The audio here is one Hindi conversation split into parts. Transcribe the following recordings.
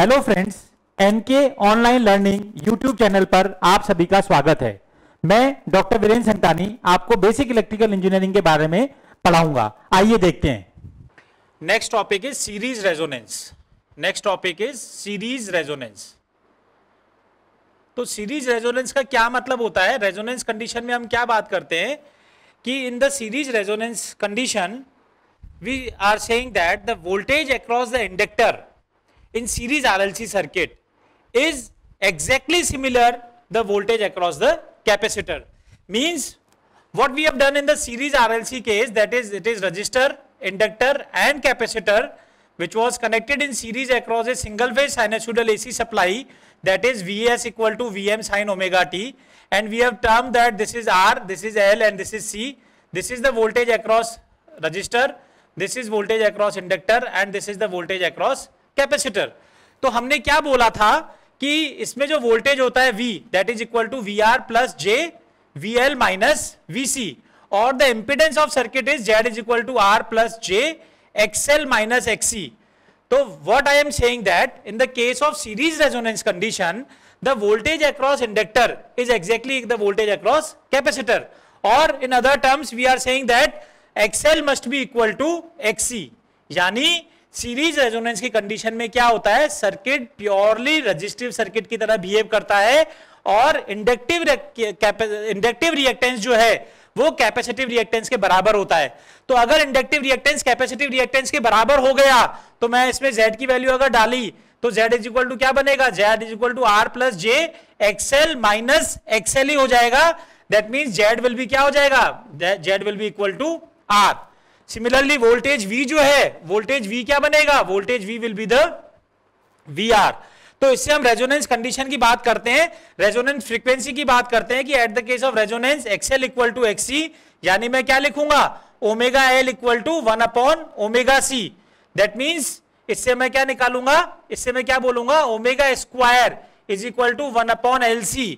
Hello friends, NK online learning YouTube channel पर आप सभी का स्वागत है। मैं डॉक्टर वीरेंद्र संतानी आपको बेसिक इलेक्ट्रिकल इंजीनियरिंग के बारे में पढ़ाऊंगा। आइए देखते हैं। Next topic is series resonance. Next topic is series resonance. तो सीरीज रेजोनेंस का क्या मतलब होता है? रेजोनेंस कंडीशन में हम क्या बात करते हैं कि in the series resonance condition we are saying that the voltage across the inductor in series RLC circuit is exactly similar the voltage across the capacitor. Means what we have done in the series RLC case, that is it is resistor, inductor and capacitor which was connected in series across a single phase sinusoidal AC supply, that is Vs equal to Vm sin omega t, and we have termed that this is R, this is L and this is C. This is the voltage across resistor, this is voltage across inductor and this is the voltage across capacitor. तो हमने क्या बोला था कि इसमें जो वोल्टेज होता है V, that is equal to VR plus j VL minus VC, और the impedance of circuit is Z is equal to R plus j XL minus XC। तो what I am saying that in the case of series resonance condition the voltage across inductor is exactly the voltage across capacitor, और in other terms we are saying that XL must be equal to XC। यानी सीरीज रेजोनेंस की कंडीशन में क्या होता है, सर्किट प्योरली रेजिस्टिव सर्किट की तरह बिहेव करता है और इंडक्टिव रिएक्टेंस जो है वो कैपेसिटिव रिएक्टेंस के बराबर होता है। तो अगर इंडक्टिव रिएक्टेंस कैपेसिटिव रिएक्टेंस के बराबर हो गया तो मैं इसमें Z की वैल्यू अगर डाली तो Z इज इक्वल टू क्या बनेगा, Z is equal to R plus j XL minus XL ही हो जाएगा। That means Z will be क्या हो जाएगा, Z will be equal to R। Similarly voltage V जो है, वोल्टेज V क्या बनेगा, voltage V will be the VR। तो इससे हम रेजोनेंस कंडीशन की बात करते हैं, रेजोनेंस फ्रीक्वेंसी की बात करते हैं कि at the case of resonance XL equal to XC, यानी मैं क्या लिखूंगा, omega L equal to 1 upon omega C। That means इससे मैं क्या निकालूंगा, इससे मैं क्या बोलूंगा, omega square is equal to 1 upon LC।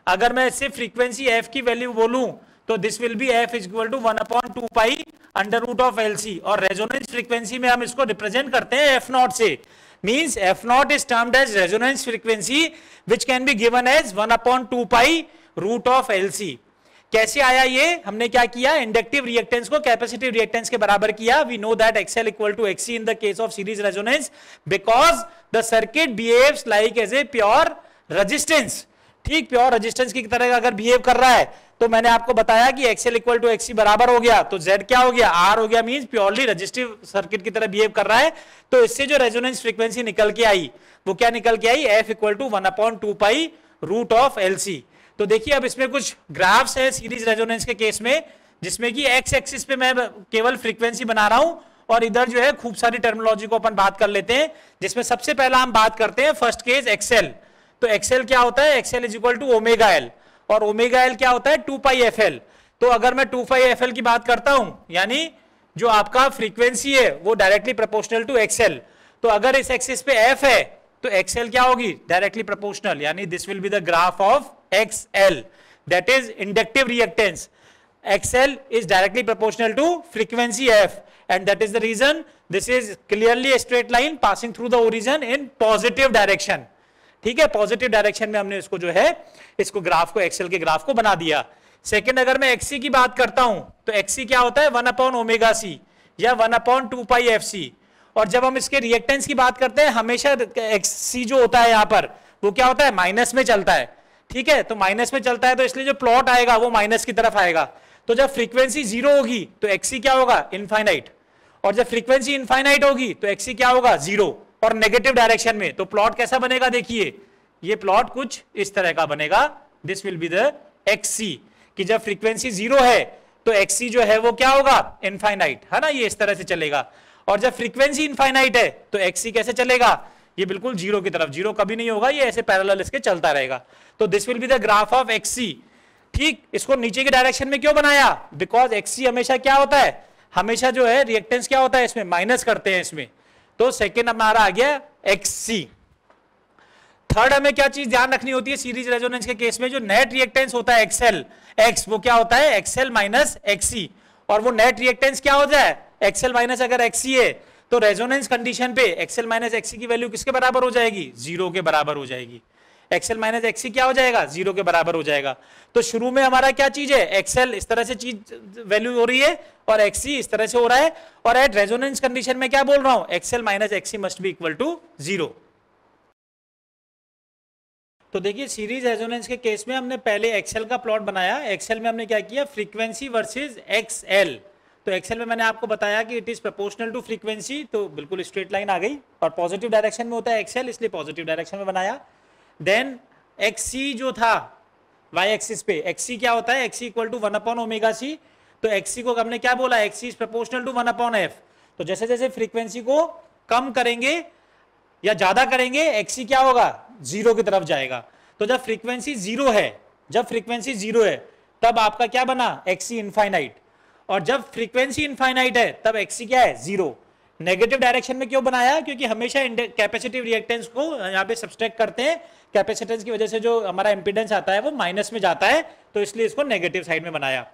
अगर मैं इससे फ्रीक्वेंसी f की वैल्यू बोलूं तो this will be f is equal to 1 upon 2 pi under root of LC, और रेजोनेंस फ्रीक्वेंसी में हम इसको रिप्रेजेंट करते हैं f0 से। Means f0 is termed as resonance frequency which can be given as 1 upon 2 pi root of LC। कैसे आया ये, हमने क्या किया, इंडक्टिव रिएक्टेंस को कैपेसिटिव रिएक्टेंस के बराबर किया। We know that XL equal to XC in the case of series resonance because the circuit behaves like as a pure resistance. ठीक, प्योर रेजिस्टेंस की तरह अगर बिहेव कर रहा है तो मैंने आपको बताया कि XL इक्वल टू XC बराबर हो गया तो Z क्या हो गया, R हो गया। मींस प्योरली रेजिस्टिव सर्किट की तरह बिहेव कर रहा है। तो इससे जो रेजोनेंस फ्रीक्वेंसी निकल के आई वो क्या निकल के आई, f equal to 1 upon 2 pi root of LC। तो देखिए अब इसमें कुछ ग्राफ्स है सीरीज रेजोनेंस के केस में, जिसमें कि x एक्सिस पे मैं केवल फ्रीक्वेंसी बना रहा हूं और इधर जो है खूब सारी टर्मिनोलॉजी को अपन बात कर लेते हैं, जिसमें सबसे पहला हम बात करते हैं फर्स्ट केस XL। तो XL क्या होता है, XL is equal to omega L, और ओमेगा L क्या होता है, 2 पाई FL। तो अगर मैं 2 पाई FL की बात करता हूं, यानी जो आपका फ्रीक्वेंसी है वो डायरेक्टली प्रोपोर्शनल टू XL। तो अगर इस एक्सिस पे F है तो XL क्या होगी, डायरेक्टली प्रोपोर्शनल, यानी this will be the graph of XL, that is inductive reactance. XL is directly proportional to frequency f, and that is the reason this is clearly a straight line passing through the origin in positive direction। ठीक है, पॉजिटिव डायरेक्शन में हमने इसको जो है, इसको ग्राफ को, एक्सेल के ग्राफ को बना दिया। सेकंड, अगर मैं XC की बात करता हूं तो XC क्या होता है, 1 अपॉन ओमेगा C या 1 अपॉन 2 पाई FC। और जब हम इसके रिएक्टेंस की बात करते हैं हमेशा XC जो होता है यहां पर वो क्या होता है, माइनस में चलता है। ठीक है, तो माइनस में चलता है तो इसलिए जो प्लॉट आएगा वो माइनस की तरफ आएगा। तो जब फ्रीक्वेंसी 0 होगी तो XC क्या होगा, इनफाइनाइट, और जब फ्रीक्वेंसी इनफाइनाइट होगी तो XC क्या होगा, 0 और नेगेटिव डायरेक्शन में। तो प्लॉट कैसा बनेगा, देखिए ये प्लॉट कुछ इस तरह का बनेगा। This will be the XC, कि जब फ्रीक्वेंसी 0 है तो XC जो है वो क्या होगा, इनफाइनाइट, है ना, ये इस तरह से चलेगा। और जब फ्रीक्वेंसी इनफाइनाइट है तो XC कैसे चलेगा, ये बिल्कुल 0 की तरफ, 0 कभी नहीं होगा, ये ऐसे पैरेलल इसके चलता रहेगा। तो this will be the graph of XC। ठीक, इसको नीचे के डायरेक्शन में क्यों बनाया, बिकॉज XC हमेशा क्या होता है, हमेशा जो है रिएक्टेंस क्या होता है, इसमें माइनस करते हैं इसमें। तो सेकेंड हमारा आ गया XC। थर्ड, हमें क्या चीज ध्यान रखनी होती है सीरीज रेजोनेंस के केस में, जो नेट रिएक्टेंस होता है XL, X वो क्या होता है, XL माइनस XC, और वो नेट रिएक्टेंस क्या होता है, XL माइनस अगर XC है तो रेजोनेंस कंडीशन पे एक्सएल माइनस एक्सी की वैल्यू किसके बराबर हो जाएगी? 0 के बराबर हो जाएगी। एक्सएल माइनस एक्सी क्या हो जाएगा? 0 के बराबर हो जाएगा। तो शुरू में हमारा क्या चीज है? एक्सएल इस तरह से चीज वैल्यू हो रही है और एक्सी इस तरह से हो रहा है, और एट रेजोनेंस कंडीशन में क्या बोल रहा हूं? XL minus XC must be equal to 0। तो देखिए सीरीज रेजोनेंस के केस में हमने पहले एक्सएल का प्लॉट बनाया। एक्सएल में हमने क्या किया? Frequency versus XL. तो एक्सएल में मैंने आपको बताया कि it is proportional to frequency, तो बिल्कुल स्ट्रेट लाइन आ गई, और पॉजिटिव डायरेक्शन में होता है एक्सएल, इसलिए पॉजिटिव डायरेक्शन में बनाया। देन एक्सी जो था वाई एक्सिस पे, एक्सी क्या होता है? XC equal to 1/ω/c। तो एक्सी को हमने क्या बोला? XC is proportional to 1/f। तो जैसे जैसे फ्रीक्वेंसी को कम करेंगे या ज्यादा करेंगे, एक्सी क्या होगा? 0 की तरफ जाएगा। तो जब फ्रीक्वेंसी 0 है, जब फ्रीक्वेंसी 0 है तब आपका क्या बना? XC infinite. और जब फ्रीक्वेंसी इनफाइनाइट है तब एक्सी क्या है? 0। नेगेटिव डायरेक्शन में क्यों बनाया? क्योंकि हमेशा कैपेसिटिव रिएक्टेंस को यहाँ पे सब्सट्रैक्ट करते हैं, कैपेसिटेंस की वजह से जो हमारा इंपीडेंस आता है वो माइनस में जाता है, तो इसलिए इसको नेगेटिव साइड में बनाया।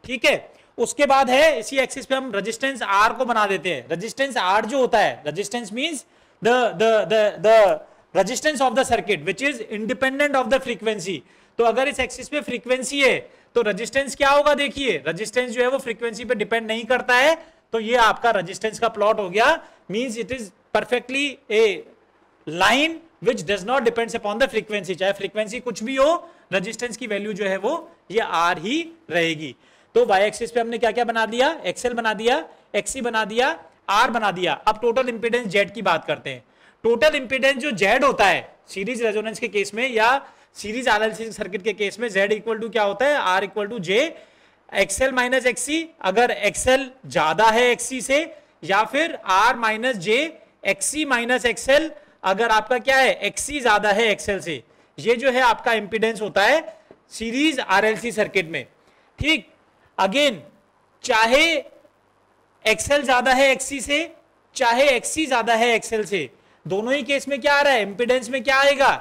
ठीक है, उसके बाद है इसी एक्सिस पे हम रेजिस्टेंस आर को बना देते हैं। रेजिस्टेंस आर जो होता है, resistance means the resistance of the circuit which is independent of the frequency. तो अगर इस एक्सिस पे फ्रीक्वेंसी है तो रेजिस्टेंस क्या होगा? देखिए रेजिस्टेंस जो है वो फ्रीक्वेंसी पे डिपेंड नहीं करता है, तो ये आपका रेजिस्टेंस का प्लॉट हो गया। Means it is perfectly A line which does not depends upon the frequency. चाहे फ्रीक्वेंसी कुछ भी हो, रेजिस्टेंस की वैल्यू जो है वो ये आर ही रहेगी। तो वाई एक्सिस पे हमने क्या क्या बना दिया? एक्सएल बना दिया, एक्सी बना दिया, आर बना दिया। अब टोटल इंपीडेंस जेड की बात करते हैं। टोटल इंपीडेंस जो जेड होता है सीरीज रेजोनेंस के केस में या सीरीज आरएलसी सर्किट के केस में, जेड इक्वल टू क्या होता है? R equal to j XL minus XC. अगर एक्सएल ज्यादा है एक्सी से, या फिर R minus j XC minus XL, अगर आपका क्या है? एक्सी ज्यादा है एक्सएल से। ये जो है आपका इंपीडेंस होता है सीरीज आरएलसी सर्किट में। ठीक, अगेन चाहे एक्सएल ज्यादा है एक्सी से, चाहे एक्सी ज्यादा है एक्सएल से, दोनों ही केस में क्या आ रहा है? इंपीडेंस में क्या आएगा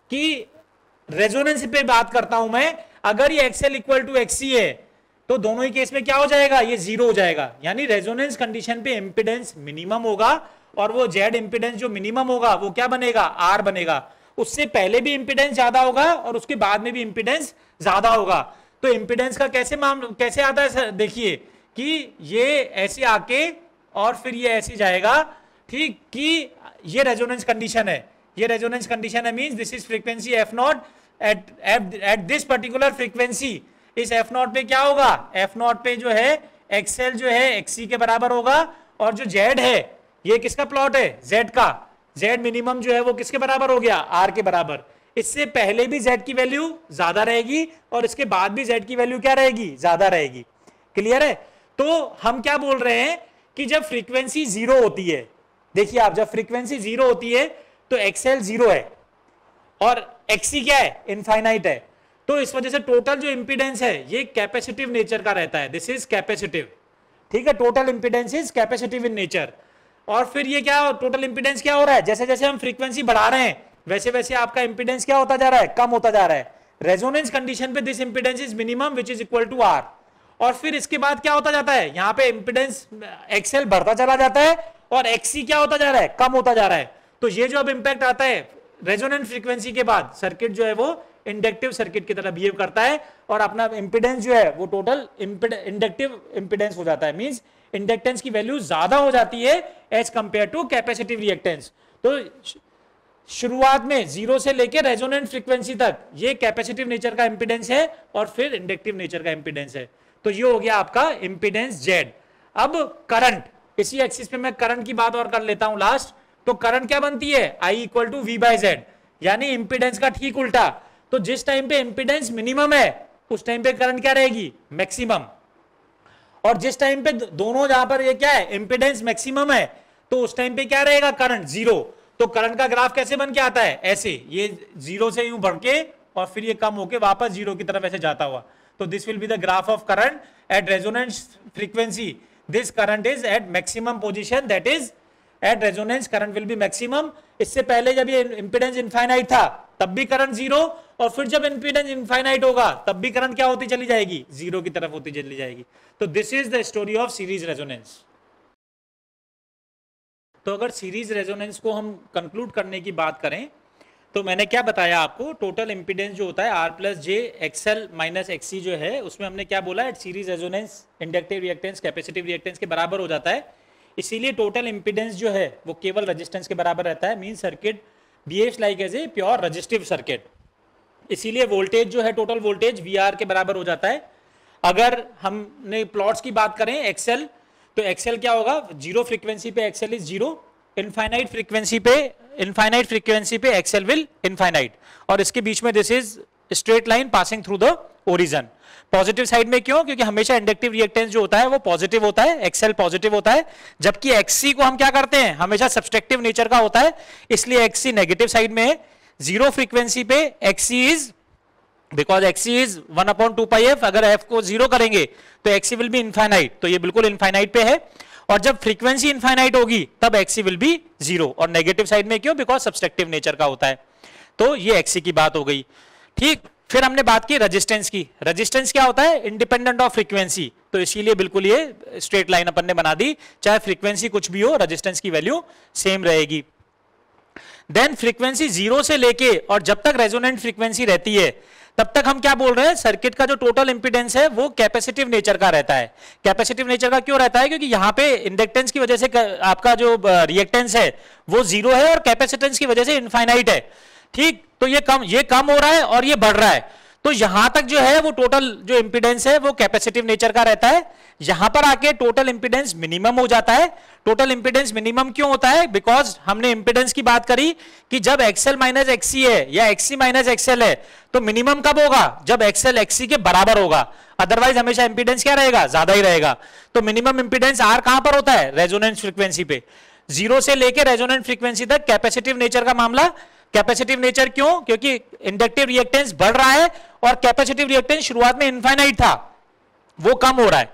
कि रेजोनेंस पे बात करता हूं मैं, अगर ये एक्सएल इक्वल टू एक्सी है तो दोनों ही केस में क्या हो जाएगा? ये 0 हो जाएगा। यानी रेजोनेंस कंडीशन पे इंपीडेंस मिनिमम होगा, और वो जेड इंपीडेंस जो मिनिमम होगा वो क्या बनेगा? आर बनेगा। उससे पहले भी इंपीडेंस ज्यादा होगा और उसके बाद में भी इंपीडेंस ज्यादा होगा। तो इंपीडेंस का कैसे आता है? देखिए कि ये ऐसे आके और फिर ये ऐसे जाएगा। ठीक, कि ये रेजोनेंस कंडीशन है, ये रेजोनेंस कंडीशन है, means this is frequency F not at this particular frequency. इस एफ नॉट पे क्या होगा? एफ नॉट पे जो है एक्सएल जो है एक्सी के बराबर होगा, और जो जेड है ये किसका प्लॉट है? जेड का। जेड मिनिमम जो है वो किसके बराबर हो गया? आर के बराबर। इससे पहले भी जेड की वैल्यू ज्यादा रहेगी और इसके बाद भी जेड की वैल्यू क्या रहेगी? ज्यादा रहेगी। क्लियर है? तो हम क्या बोल रहे हैं कि जब फ्रीक्वेंसी 0 होती है, देखिए आप, जब फ्रीक्वेंसी 0 होती है तो एक्सएल 0 है और एक्सी क्या है? इनफाइनाइट है। तो इस वजह से टोटल जो इंपीडेंस है ये कैपेसिटिव नेचर का रहता है। This is capacitive. ठीक है, total impedance is capacitive in nature. और फिर ये क्या, टोटल इंपीडेंस क्या हो रहा है? जैसे जैसे हम फ्रीक्वेंसी बढ़ा रहे हैं वैसे वैसे आपका इंपीडेंस क्या होता जा रहा है? कम होता जा रहा है। रेजोनेंस कंडीशन पे this impedance is minimum which is equal to R. और फिर इसके बाद क्या होता जाता है? यहाँ पे इंपीडेंस एक्सएल बढ़ता चला जाता है और एक्सी क्या होता जा रहा है? कम होता जा रहा है। तो ये जो अब इंपैक्ट आता है रेजोनेंट फ्रीक्वेंसी के बाद, सर्किट जो है वो इंडक्टिव सर्किट की तरह बिहेव करता है और अपना इंपीडेंस जो है वो टोटल इंडक्टिव इंपीडेंस हो जाता है। मींस इंडक्टेंस की वैल्यू ज्यादा हो जाती है as compare to capacitive reactance. तो शुरुआत में 0 से लेकर रेजोनेंट फ्रीक्वेंसी तक ये कैपेसिटिव नेचर का इंपीडेंस है और फिर इंडक्टिव नेचर का इंपीडेंस है। तो ये हो गया आपका इंपीडेंस जेड। अब करंट, इसी एक्सिस पे मैं करंट की बात और कर लेता हूं लास्ट। तो करंट क्या बनती है? I equal to V by Z, यानी इंपीडेंस का ठीक उल्टा। तो जिस टाइम पे इंपीडेंस मिनिमम है उस टाइम पे करंट क्या रहेगी? मैक्सिमम। और जिस टाइम पे दोनों जहां पर ये क्या है? इंपीडेंस मैक्सिमम है, तो उस टाइम पे क्या रहेगा? करंट 0। तो करंट का ग्राफ कैसे बन के आता है? ऐसे, ये 0 से यूं बढ़ के और फिर ये कम होके वापस 0 की तरफ ऐसे जाता हुआ। तो this will be the graph of current at resonance frequency. This current is at maximum position, that is at resonance current will be maximum. इससे पहले जब ये इंपीडेंस इनफाइनाइट था तब भी करंट 0, और फिर जब इंपीडेंस इनफाइनाइट होगा तब भी करंट क्या होती चली जाएगी? 0 की तरफ होती चली जाएगी। तो this is the story of series resonance. तो अगर सीरीज रेजोनेंस को हम कंक्लूड करने की बात करें तो मैंने क्या बताया आपको, टोटल इंपीडेंस जो होता है R plus J XL minus XC जो है, उसमें हमने क्या बोला, series resonance inductive reactance capacitive reactance के बराबर हो जाता है। इसीलिए टोटल इंपीडेंस जो है वो केवल रेजिस्टेंस के बराबर रहता है, mean circuit behaves like as a pure resistive circuit. इसीलिए वोल्टेज जो है टोटल वोल्टेज वी आर के बराबर हो जाता है। अगर हमने प्लॉट्स की बात करें एक्सएल, तो एक्सएल क्या होगा, जीरो फ्रीक्वेंसी पे XL is zero, infinite frequency पे एक्सएल विल इनफाइनाइट, और इसके बीच में this is straight line passing through the origin. Positive side में क्यों, क्योंकि हमेशा इंडक्टिव रिएक्टेंस जो होता है वो पॉजिटिव होता है, एक्सएल पॉजिटिव होता है, जबकि एक्ससी को हम क्या करते हैं, हमेशा सब्सट्रैक्टिव नेचर का होता है, इसलिए एक्ससी नेगेटिव साइड में है। जीरो फ्रीक्वेंसी पे एक्ससी is, because एक्ससी is 1/2 pi F, अगर एफ को जीरो करेंगे तो एक्ससी विल बी इनफाइनाइट, तो ये बिल्कुल इनफाइनाइट पे है, और जब फ्रीक्वेंसी इनफाइनाइट होगी तब एक्ससी विल बी जीरो, और नेगेटिव साइड में क्यों, बिकॉज सब्सट्रैक्टिव नेचर का होता है। तो ये एक्ससी की बात हो गई। ठीक, फिर हमने बात की रेजिस्टेंस की। रेजिस्टेंस क्या होता है, इंडिपेंडेंट ऑफ फ्रीक्वेंसी, तो इसीलिए बिल्कुल ये स्ट्रेट लाइन अपन ने बना दी, चाहे फ्रीक्वेंसी कुछ भी हो रेजिस्टेंस की वैल्यू सेम रहेगी। देन फ्रीक्वेंसी जीरो से लेके और जब तक रेजोनेंट फ्रीक्वेंसी रहती है तब तक हम क्या बोल रहे हैं, सर्किट का जो टोटल इंपीडेंस है वो कैपेसिटिव नेचर का रहता है। कैपेसिटिव नेचर का क्यों रहता है, क्योंकि यहाँ पे इंडक्टेंस की वजह से आपका जो रिएक्टेंस है वो जीरो है और कैपेसिटेंस की वजह से इनफाइनाइट है। ठीक, तो ये कम हो रहा है और ये बढ़ रहा है, तो यहां तक जो है वो टोटल जो इंपीडेंस है वो कैपेसिटिव नेचर का रहता है। यहां पर आके टोटल इंपीडेंस मिनिमम हो जाता है। टोटल इंपीडेंस मिनिमम क्यों होता है, बिकॉज हमने इंपीडेंस की बात करी कि जब एक्सएल माइनस एक्ससी है या एक्ससी माइनस एक्सएल है तो मिनिमम कब होगा, जब एक्सएल एक्ससी के बराबर होगा, अदरवाइज हमेशा इंपीडेंस क्या रहेगा, ज्यादा ही रहेगा। तो मिनिमम इंपीडेंस आर कहां पर होता है, रेजोनेंस फ्रीक्वेंसी पे। जीरो से लेकर रेजोनेंट फ्रीक्वेंसी तक कैपेसिटिव नेचर का मामला। कैपेसिटिव नेचर क्यों, क्योंकि इंडक्टिव रिएक्टेंस बढ़ रहा है और कैपेसिटिव रिएक्टेंस शुरुआत में इनफाइनाइट था, वो कम हो रहा है।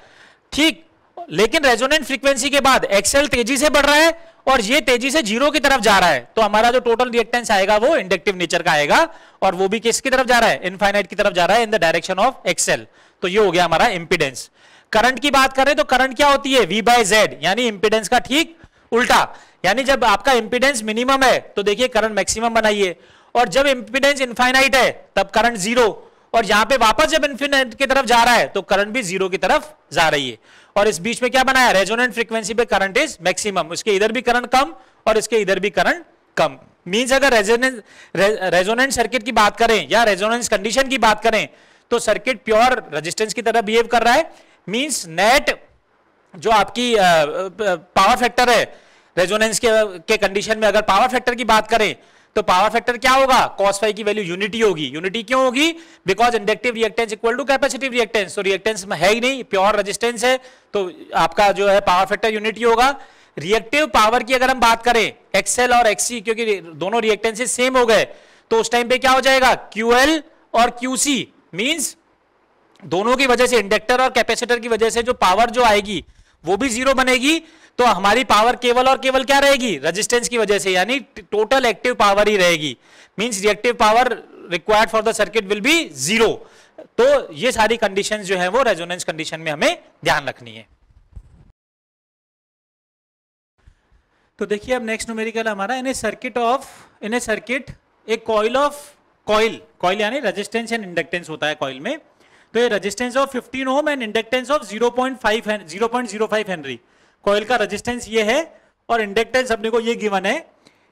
ठीक, लेकिन रेजोनेंट फ्रीक्वेंसी के बाद एक्सएल तेजी से बढ़ रहा है और ये तेजी से जीरो की तरफ जा रहा है, तो हमारा जो टोटल रिएक्टेंस आएगा वो इंडक्टिव नेचर का आएगा, और वो भी किसकी तरफ जा रहा है, इनफाइनाइट की तरफ जा रहा है, in the direction of XL. तो ये हो गया हमारा इंपीडेंस। करंट की बात करें तो करंट क्या होती है, V बाय Z, यानी इंपीडेंस का ठीक उल्टा। यानी जब आपका इंपीडेंस मिनिमम है तो देखिए करंट मैक्सिमम बनाइए, और जब इंपीडेंस इनफाइनाइट है तब करंट जीरो, और यहां पे वापस जब इनफिनिट की तरफ जा रहा है तो करंट भी जीरो की तरफ जा रही है। और इस बीच में क्या बनाया, रेजोनेंट फ्रीक्वेंसी पे करंट इज मैक्सिमम, इसके इधर भी करंट कम और इसके इधर भी करंट कम। मींस अगर रेजोनेंट सर्किट की बात करें या रेजोनेंस कंडीशन की बात करें तो सर्किट प्योर रेजिस्टेंस की तरह बिहेव कर रहा है। मींस नेट जो आपकी पावर फैक्टर है रेजोनेंस के कंडीशन में, अगर पावर फैक्टर की बात करें तो पावर फैक्टर क्या होगा, cos फाई की वैल्यू यूनिटी होगी। यूनिटी क्यों होगी, because inductive reactance equal to capacitive reactance, तो रिएक्टेंस में है ही नहीं, प्योर रेजिस्टेंस है, तो आपका जो है पावर फैक्टर यूनिटी होगा। रिएक्टिव पावर की अगर हम बात करें एक्सएल और एक्ससी, क्योंकि दोनों रिएक्टेंसेस सेम हो गए, तो उस टाइम पे क्या हो जाएगा, क्यूएल और क्यूसी, मींस दोनों की वजह से, इंडक्टर और कैपेसिटर की वजह से जो पावर जो आएगी वो भी जीरो बनेगी, तो हमारी पावर केवल और केवल क्या रहेगी, रेजिस्टेंस की वजह से, यानी टोटल एक्टिव पावर ही रहेगी। Means reactive power required for the circuit will be zero. तो ये सारी कंडीशंस जो है वो रेजोनेंस कंडीशन में हमें ध्यान रखनी है। तो देखिए अब नेक्स्ट न्यूमेरिकल हमारा, इन ए सर्किट एक कॉइल यानी रेजिस्टेंस एंड इंडक्टेंस होता है कॉइल में, तो ये resistance of 15 ohm and inductance of 0.05 henry. Coil का रेजिस्टेंस ये है और इंडक्टेंस अपने को ये गिवन है,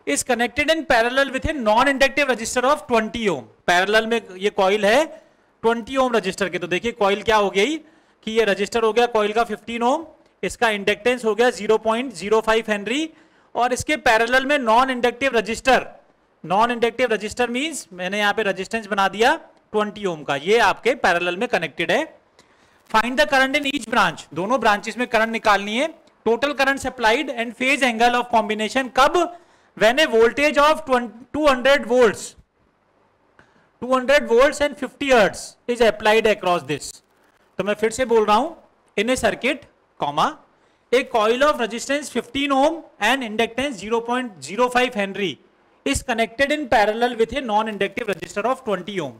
is connected in parallel with a non inductive resistor of 20 ohm. Parallel में ये कॉइल है 20 ओम रजिस्टर के। तो देखिए कॉइल क्या हो गई कि ये रजिस्टर हो गया कॉइल का 15 ओम, इसका इंडक्टेंस हो गया 0.05 हेनरी, और इसके पैरेलल में नॉन इंडक्टिव रजिस्टर मींस मैंने यहाँ पे रेजिस्टेंस बना दिया 20 ओम का, ये आपके पैरेलल में कनेक्टेड है। Find the current in each branch, दोनों ब्रांचेस में करंट निकालनी है। Total current supplied and phase angle of combination कब, when a voltage of 200 volts and 50 hertz is applied across this. तो मैं फिर से बोल रहा हूं, in a circuit comma a coil of resistance 15 ohm and inductance 0.05 henry is connected in parallel with a non inductive resistor of 20 ओम।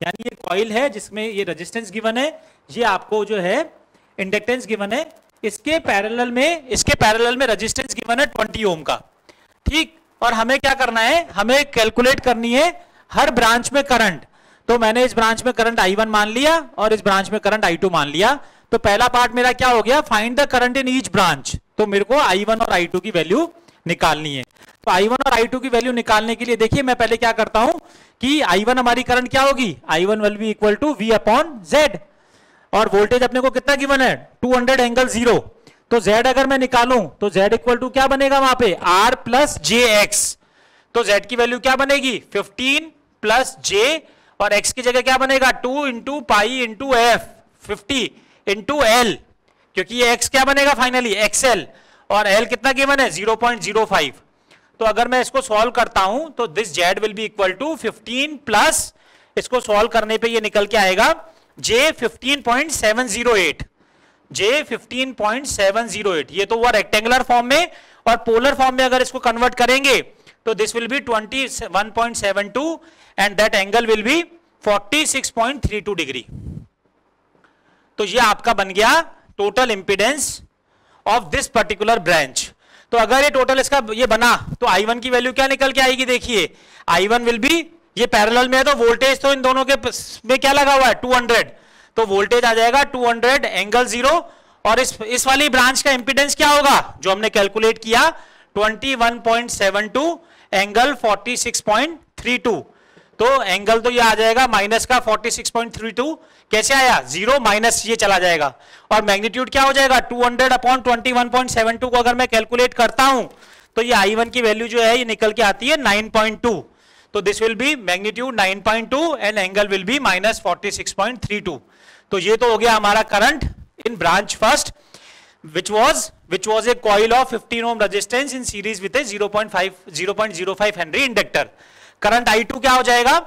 यानी ये कॉइल है जिसमें ये रेजिस्टेंस गिवन है, ये आपको जो है इंडक्टेंस गिवन है, इसके पैरेलल में रेजिस्टेंस गिवन है 20 ओम का, ठीक। और हमें क्या करना है, हमें कैलकुलेट करनी है हर ब्रांच में करंट। तो मैंने इस ब्रांच में करंट I1 मान लिया और इस ब्रांच में करंट I2 मान लिया। तो पहला पार्ट मेरा क्या हो गया, find the current in each branch. तो मेरे को I1 और I2 की वैल्यू निकालनी है। तो I1 और I2 की वैल्यू निकालने के लिए देखिए मैं पहले क्या करता हूं कि I1 हमारी करंट क्या होगी, I1 will be equal to V upon Z। और वोल्टेज अपने को कितना गिवन है, 200 एंगल 0। तो Z अगर मैं निकालूं तो Z इक्वल टू क्या बनेगा वहां पे, R प्लस JX। तो Z की वैल्यू क्या बनेगी, 15 प्लस J, और X की जगह क्या बनेगा, 2 into pi into F, 50 into L, क्योंकि ये X क्या बनेगा फाइनली XL, और L कितना गिवन है 0.05। तो अगर मैं इसको सॉल्व करता हूं तो this Z will be equal to 15 plus, इसको सॉल्व करने पे ये निकल के आएगा J 15.708, J 15.708। ये तो हुआ रेक्टेंगुलर फॉर्म में, और पोलर फॉर्म में अगर इसको कन्वर्ट करेंगे तो this will B 21.72 and that angle will B 46.32 degree. तो ये आपका बन गया total impedance of this particular branch. तो अगर ये टोटल इसका ये बना तो I1 की वैल्यू क्या निकल के आएगी, देखिए I1 विल बी, ये पैरेलल में है तो वोल्टेज तो इन दोनों के में क्या लगा हुआ है 200, तो वोल्टेज आ जाएगा 200 एंगल 0, और इस वाली ब्रांच का इंपीडेंस क्या होगा जो हमने कैलकुलेट किया 21.72 एंगल 46.32। तो एंगल तो ये आ जाएगा माइनस का 46.32, कैसे आया, 0 माइनस ये चला जाएगा, और मैग्नीट्यूड क्या हो जाएगा 200 अपॉन 21.72 को अगर मैं कैलकुलेट करता हूं तो ये I1 की वैल्यू जो है ये निकल के आती है 9.2। तो this will B magnitude 9.2 and angle will be minus 46.32। तो ये तो हो गया हमारा current in branch first which was a coil of 15 ohm resistance in series with a 0.05 Henry inductor। Current I2 क्या हो जाएगा,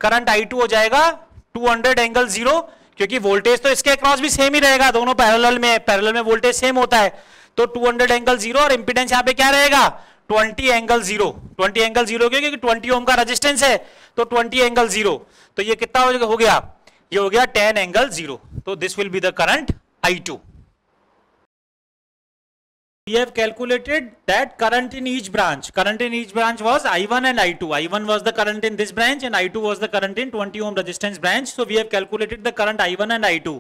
करंट I2 हो जाएगा 200 एंगल 0, क्योंकि वोल्टेज तो इसके अक्रॉस भी सेम ही रहेगा, दोनों पैरेलल में वोल्टेज सेम होता है। तो 200 एंगल 0 और इंपीडेंस यहां पे क्या रहेगा 20 एंगल 0, 20 एंगल 0 क्योंकि 20 ओम का रेजिस्टेंस है, तो 20 एंगल 0। तो ये कितना हो गया, ये हो गया 10 एंगल 0। तो this will be the current I2। We have calculated that current in each branch. Current in each branch was I1 and I2. I1 was the current in this branch and I2 was the current in 20 ohm resistance branch. So we have calculated the current I1 and I2.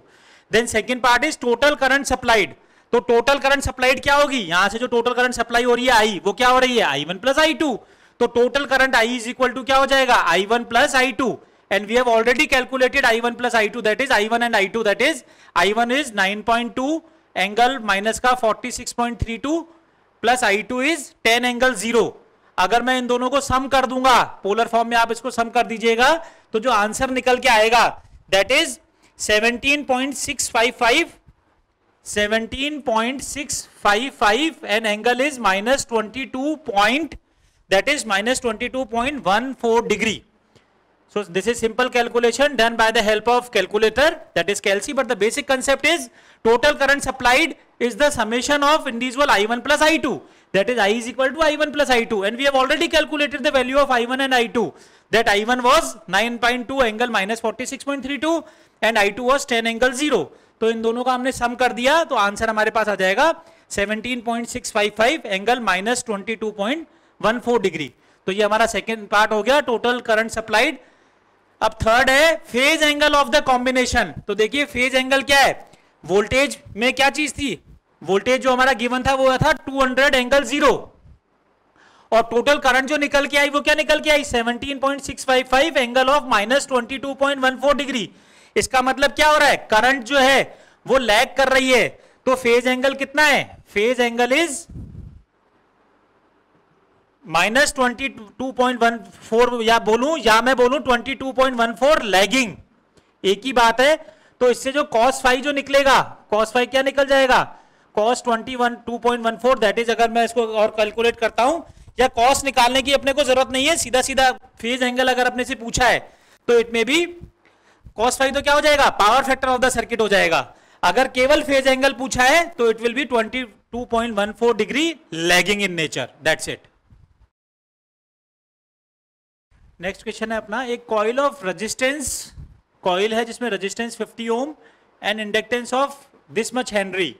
Then second part is total current supplied. तो total current supplied क्या होगी, यहां से जो total current supply हो रही है I, वो क्या हो रही है I1 plus I2। तो total current I is equal to क्या हो जाएगा I1 plus I2, and we have already calculated I1 plus I2, that is I1 and I2, that is I1 is 9.2 angle minus का 46.32 प्लस I2 इज 10 एंगल 0। अगर मैं इन दोनों को सम कर दूंगा, पोलर फॉर्म में आप इसको सम कर दीजिएगा, तो जो आंसर निकल के आएगा that is 17.655 and angle is minus 22.14 degree. So this is simple calculation done by the help of calculator, that is calci, but the basic concept is total current supplied is the summation of individual I1 plus I2, that is I is equal to I1 plus I2, and we have already calculated the value of I1 and I2, that I1 was 9.2 angle minus 46.32 and I2 was 10 angle 0। तो इन दोनों का हमने सम कर दिया तो आंसर हमारे पास आ जाएगा 17.655 एंगल माइनस 22.14 डिग्री। तो ये हमारा सेकेंड पार्ट हो गया टोटल करंट सप्लाइड। अब थर्ड है phase angle of the combination. तो देखिए फेज एंगल क्या है, वोल्टेज में क्या चीज थी, वोल्टेज जो हमारा गिवन था वो था 200 एंगल 0, और टोटल करंट जो निकल के आई वो क्या निकल के आई 17.655 एंगल ऑफ माइनस 22.14 डिग्री। इसका मतलब क्या हो रहा है, करंट जो है वो लैग कर रही है, तो फेज एंगल कितना है, फेज एंगल इज माइनस 22.14, या मैं बोलूं 22.14 लैगिंग, एक ही बात है। तो इससे जो cos फाई जो निकलेगा, cos फाई क्या निकल जाएगा, cos 2.14, दैट इज, अगर मैं इसको और कैलकुलेट करता हूं, या cos निकालने की अपने को जरूरत नहीं है, सीधा सीधा फेज एंगल अगर अपने से पूछा है तो इट में भी cos फाई तो क्या हो जाएगा, power factor of the circuit हो जाएगा। अगर केवल फेज एंगल पूछा है तो it will B 22.14 degree lagging in nature, that's it. Next question है अपना, एक कॉइल ऑफ रेजिस्टेंस, कॉइल है जिसमें resistance 50 Om and inductance of this much Henry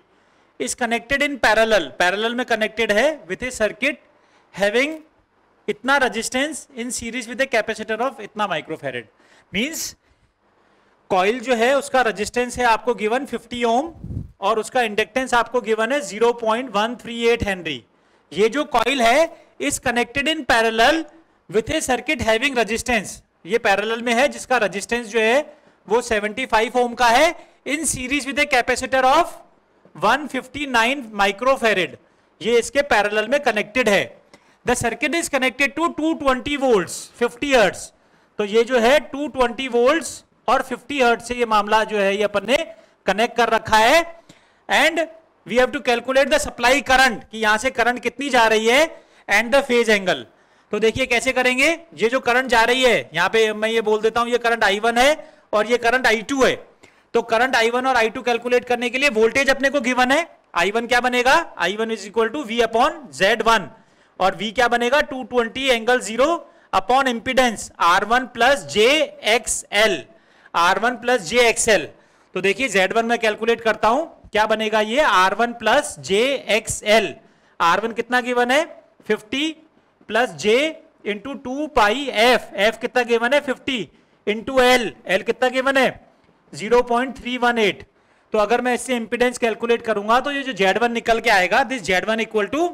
is connected in parallel, parallel में कनेक्टेड है विथ ए सर्किट हैविंग इतना resistance in series with a capacitor of इतना माइक्रोफैरेड। मींस कॉइल जो है उसका रेजिस्टेंस है आपको गिवन 50 ओम और उसका इंडक्टेंस आपको गिवन है 0.138 हेनरी। ये जो कॉइल है is connected in parallel with A circuit having resistance, ये पैरेलल में है जिसका रेजिस्टेंस जो है वो 75 ओम का है, in series with a capacitor of 159 microfarad. ये इसके पैरेलल में कनेक्टेड है। The circuit is connected to 220 volts 50 hertz. तो ये जो है 220 वोल्ट्स और 50 हर्ट्ज से ये मामला जो है ये अपन ने कनेक्ट कर रखा है। And we have to calculate the supply current कि यहां से करंट कितनी जा रही है एंड द फेज एंगल। तो देखिए कैसे करेंगे, ये जो करंट जा रही है यहां पे मैं ये बोल देता हूं ये करंट I1 है और ये करंट I2 है। तो करंट I1 और I2 कैलकुलेट करने के लिए वोल्टेज अपने को गिवन है। I1 क्या बनेगा, I1 is equal to V upon Z1 और V क्या बनेगा 220 angle 0 upon impedance R1 plus JXL, R1 plus JXL। तो देखिए Z1 में कैलकुलेट करता हूं क्या बनेगा, ये R1 प्लस JXL। R1 कितना गिवन है 50 प्लस J इंटू 2 पाई F कितना गिवन है 50 इंटू L कितना गिवन है 0.318। तो अगर मैं इससे इंपिडेंस कैलकुलेट करूंगा तो ये जो Z1 निकल के आएगा, this Z1 equal to